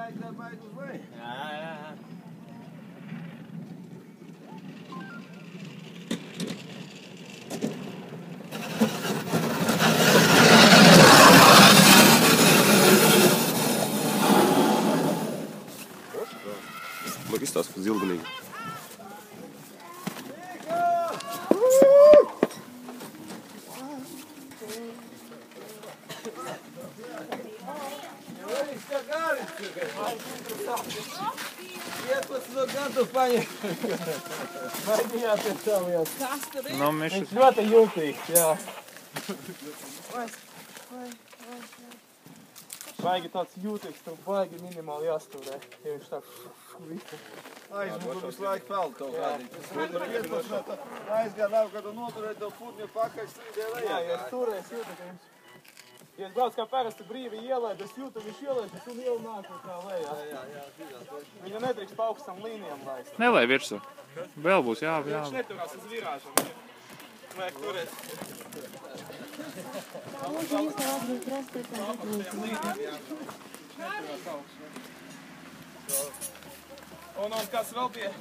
jāizdara baigi uz leju. Jā. Lūk, izstāst par zilgunīgu. No gadu paņem. Baigījā pie savījās. Kas tur ir? Viņš ļoti jūtīgs, jā. Baigi tāds jūtīgs, tur baigi minimāli jāsturē. Ja viņš tā visu. Aizmudu visu laiku peld kaut kādīgi. Aizgād apgad un noturēt to putņu pakaļ strīdē lejā. Jā, ja es turēs jūtu, ka viņš... Ja es brauc kā parasti brīvi ielēd, es jūtu, viņš ielēd, un ielu nāk kā lejā. Jā. Viņa nedrīkst pa augstam līnijām laist. Nelai virsū. Vēl būs, jā. Viņš neturās uz virāžam. Vajag turēt. Un kas vēl bija?